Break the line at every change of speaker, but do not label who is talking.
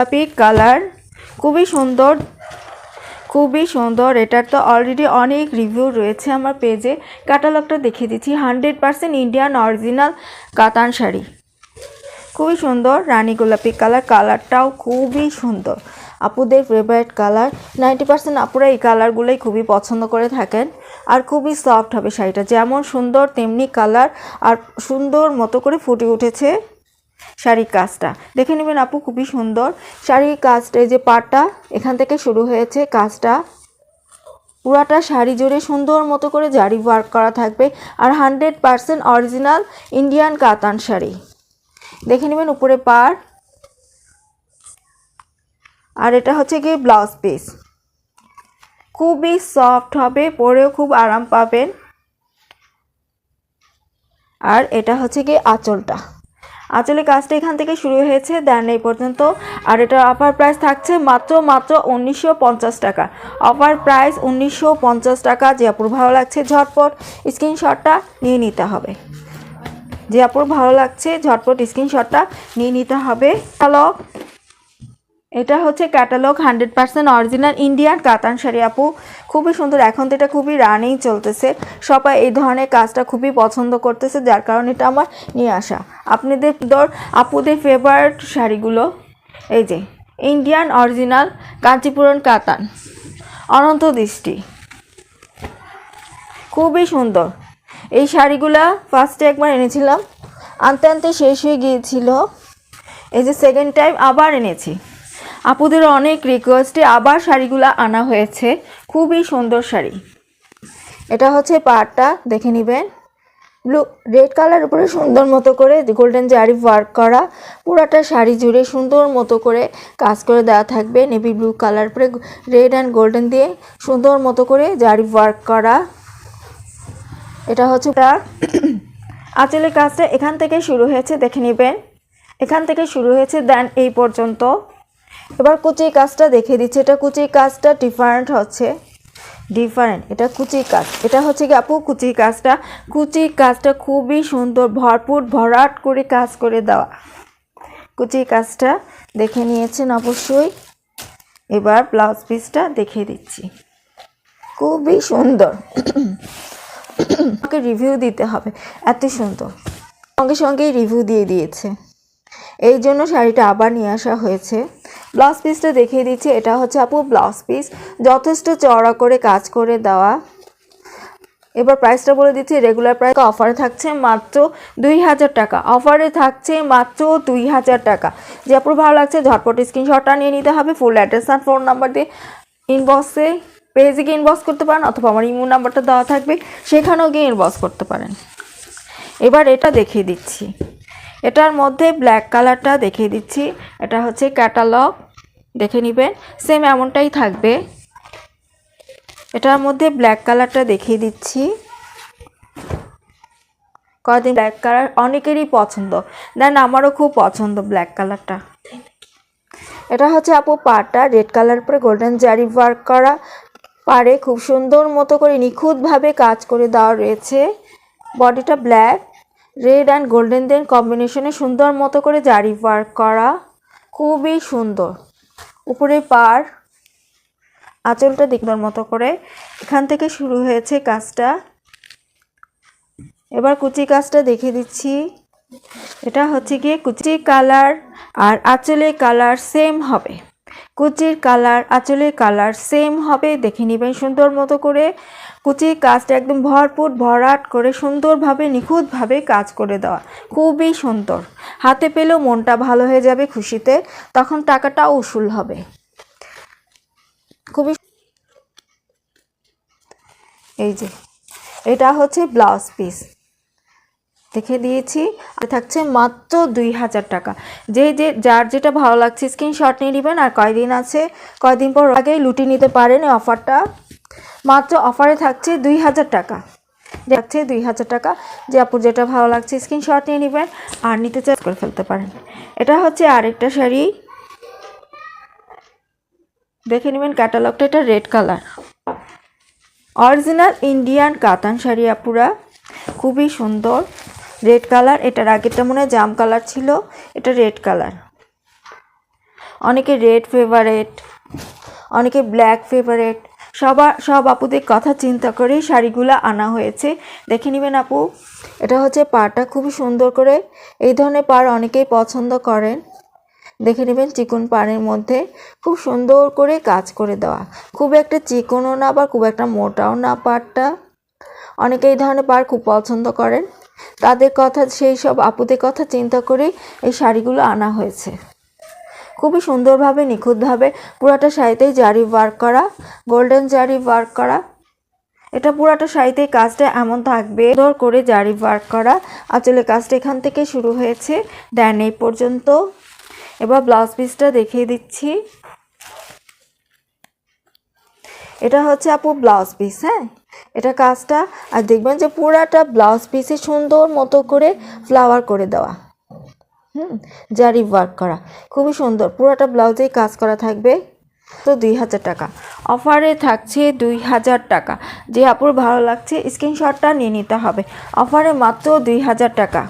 গোলাপি কালার, খুবই সুন্দর, খুবই সুন্দর। এটার তো অলরেডি অনেক রিভিউ রয়েছে আমার পেজে। ক্যাটালগটা দেখিয়ে দিচ্ছি। 100% ইন্ডিয়ান অরিজিনাল কাতান শাড়ি, খুবই সুন্দর। রানী গোলাপি কালার, কালারটাও খুবই সুন্দর, আপুদের ফেভারিট কালার। 90% আপুরা এই কালারগুলোই খুবই পছন্দ করে থাকেন। আর খুবই সফট হবে শাড়িটা, যেমন সুন্দর তেমনি কালার। আর সুন্দর মতো করে ফুটে উঠেছে শাড়ির কাজটা, দেখে নেবেন আপু, খুবই সুন্দর শাড়ির কাজটা। এই যে পাটটা এখান থেকে শুরু হয়েছে কাজটা, পুরাটা শাড়ি জুড়ে সুন্দর মতো করে জারি ওয়ার্ক করা থাকবে। আর 100% অরিজিনাল ইন্ডিয়ান কাতান শাড়ি, দেখে নেবেন উপরে পাড়। আর এটা হচ্ছে কি ব্লাউজ পিস, খুবই সফট হবে, পরেও খুব আরাম পাবেন। আর এটা হচ্ছে কি আঁচলটা, আঁচলের কাজটা এখান থেকে শুরু হয়েছে দেন এই পর্যন্ত। আর এটা অফার প্রাইস থাকছে মাত্র 1950 টাকা। অফার প্রাইস 1950 টাকা। যে আপুর ভালো লাগছে ঝটপট স্ক্রিনশটটা নিয়ে নিতে হবে, যে আপুর ভালো লাগছে ঝটপট স্ক্রিনশটটা নিয়ে নিতে হবে। হ্যালো, এটা হচ্ছে ক্যাটালগ 100% অরিজিনাল ইন্ডিয়ান কাতান শাড়ি আপু, খুবই সুন্দর। এখন তো এটা খুবই রানিং চলতেছে, সবাই এই ধরনের কাজটা খুবই পছন্দ করতেছে, যার কারণে এটা আমার নিয়ে আসা। আপনাদের আপুদের ফেভারিট শাড়িগুলো, এই যে ইন্ডিয়ান অরিজিনাল কাঞ্চিপুরন কাতান, অনন্ত দৃষ্টি, খুবই সুন্দর। এই শাড়িগুলা ফার্স্টে একবার এনেছিলাম, আনতে আনতে শেষ হয়ে গিয়েছিল। এই যে সেকেন্ড টাইম আবার এনেছি, আপুদের অনেক রিকোয়েস্টে আবার শাড়িগুলো আনা হয়েছে। খুবই সুন্দর শাড়ি। এটা হচ্ছে পাড়টা, দেখে নেবেন। ব্লু রেড কালার উপরে সুন্দর মতো করে গোল্ডেন জারি ওয়ার্ক করা, পুরাটা শাড়ি জুড়ে সুন্দর মতো করে কাজ করে দেওয়া থাকবে। নেভি ব্লু কালার উপরে রেড অ্যান্ড গোল্ডেন দিয়ে সুন্দর মতো করে জারি ওয়ার্ক করা। এটা হচ্ছে আঁচলের কাজটা এখান থেকে শুরু হয়েছে, দেখে নেবেন, এখান থেকে শুরু হয়েছে দেন এই পর্যন্ত। এবার কুচির কাজটা দেখিয়ে দিচ্ছি। এটা কুচির কাজটা ডিফারেন্ট হচ্ছে, ডিফারেন্ট। এটা কুচির কাজ, এটা হচ্ছে কি আপু কুচির কাজটা। কুচির কাজটা খুবই সুন্দর, ভরপুর ভরাট করে কাজ করে দেওয়া। কুচির কাজটা দেখে নিয়েছেন অবশ্যই। এবার ব্লাউজ পিসটা দেখিয়ে দিচ্ছি, খুবই সুন্দর। আমাকে রিভিউ দিতে হবে, এত সুন্দর, সঙ্গে সঙ্গেই রিভিউ দিয়ে দিয়েছে, এই জন্য শাড়িটা আবার নিয়ে আসা হয়েছে। ব্লাউজ পিসটা দেখিয়ে দিচ্ছি। এটা হচ্ছে আপু ব্লাউজ পিস, যথেষ্ট চওড়া করে কাজ করে দেওয়া। এবার প্রাইসটা বলে দিচ্ছি। রেগুলার প্রাইস অফারে থাকছে মাত্র 2000 টাকা, অফারে থাকছে মাত্র 2000 টাকা। যে আপুর ভালো লাগছে ঝটপট স্ক্রিনশটটা নিয়ে নিতে হবে। ফুল অ্যাড্রেস আর ফোন নাম্বার দিয়ে ইনবক্সে পেজে গিয়ে ইনবক্স করতে পারেন, অথবা আমার ইমো নাম্বারটা দেওয়া থাকবে, সেখানেও গিয়ে ইনবক্স করতে পারেন। এবার এটা দেখিয়ে দিচ্ছি, এটার মধ্যে ব্ল্যাক কালারটা দেখিয়ে দিচ্ছি। এটা হচ্ছে ক্যাটালগ, দেখে নেবেন, সেম এমনটাই থাকবে। এটার মধ্যে ব্ল্যাক কালারটা দেখিয়ে দিচ্ছি। কদিন ব্ল্যাক কালার অনেকেরই পছন্দ, দেন আমারও খুব পছন্দ ব্ল্যাক কালারটা। এটা হচ্ছে আপু পাড়টা, রেড কালার পরে গোল্ডেন জারি ওয়ার্ক করা, পাড়ে খুব সুন্দর মতো করে নিখুঁতভাবে কাজ করে দেওয়া রয়েছে। বডিটা ব্ল্যাক, রেড অ্যান্ড গোল্ডেন দেন কম্বিনেশনে সুন্দর মতো করে জারি ওয়ার্ক করা, খুবই সুন্দর। উপরে পাড়, আঁচলটা দেখবার মতো করে এখান থেকে শুরু হয়েছে কাজটা। এবার কুচি কাজটা দেখে দিচ্ছি। এটা হচ্ছে গিয়ে কুচি কালার আর আঁচলের কালার সেম হবে, কুচির কালার আঁচলের কালার সেম হবে, দেখে নেবেন সুন্দর মতো করে। কুচির কাজটা একদম ভরপুর ভরাট করে সুন্দরভাবে নিখুঁতভাবে কাজ করে দেওয়া, খুবই সুন্দর। হাতে পেলেও মনটা ভালো হয়ে যাবে খুশিতে, তখন টাকাটাও উসুল হবে। খুবই এই যে এটা হচ্ছে ব্লাউজ পিস দেখে দিয়েছি, আর থাকছে মাত্র 2000 টাকা। যার যেটা ভালো লাগছে স্ক্রিনশট নিয়ে নেবেন। আর কয়দিন আছে, কয়দিন পর আগেই লুটিয়ে নিতে পারেন এই অফারটা। মাত্র অফারে থাকছে 2000 টাকা, যাচ্ছে 2000 টাকা। যে আপুর যেটা ভালো লাগছে স্ক্রিনশট নিয়ে নেবেন আর নিতে চাই করে ফেলতে পারেন। এটা হচ্ছে আরেকটা শাড়ি, দেখে নেবেন ক্যাটালগটা। এটা রেড কালার, অরিজিনাল ইন্ডিয়ান কাতান শাড়ি আপুরা, খুবই সুন্দর। রেড কালার, এটার আগেরটা মনে হয় জাম কালার ছিল, এটা রেড কালার। অনেকে রেড ফেভারেট, অনেকে ব্ল্যাক ফেভারেট। সব আপুদের কথা চিন্তা করেই শাড়িগুলো আনা হয়েছে। দেখে নেবেন আপু, এটা হচ্ছে পাড়টা খুবই সুন্দর করে, এই ধরনের পাড় অনেকেই পছন্দ করেন। দেখে নেবেন চিকন পাড়ের মধ্যে খুব সুন্দর করে কাজ করে দেওয়া, খুব একটা চিকনও না আবার খুব একটা মোটাও না পাড়টা। অনেকে এই ধরনের পাড় খুব পছন্দ করেন, তাদের কথা, সেই সব আপুদের কথা চিন্তা করেই এই শাড়িগুলো আনা হয়েছে। খুবই সুন্দরভাবে নিখুঁতভাবে পুরাটা শাড়িতেই জারি ওয়ার্ক করা, গোল্ডেন জারি ওয়ার্ক করা। এটা পুরাটা শাড়িতেই কাজটা এমন থাকবে, সুন্দর করে জারি ওয়ার্ক করা। আঁচলের কাজটা এখান থেকে শুরু হয়েছে দেন এই পর্যন্ত। এবার ব্লাউজ পিসটা দেখিয়ে দিচ্ছি। এটা হচ্ছে আপু ব্লাউজ পিস, হ্যাঁ এটা কাজটা। আর দেখবেন যে পুরাটা ব্লাউজ পিসে সুন্দর মতো করে ফ্লাওয়ার করে দেওয়া, জারি ওয়ার্ক করা, খুবই সুন্দর। পুরোটা ব্লাউজেই কাজ করা থাকবে। তো 2000 টাকা অফারে থাকছে, 2000 টাকা। যে আপুর ভালো লাগছে স্ক্রিনশটটা নিয়ে নিতে হবে। অফারে মাত্র 2000 টাকা।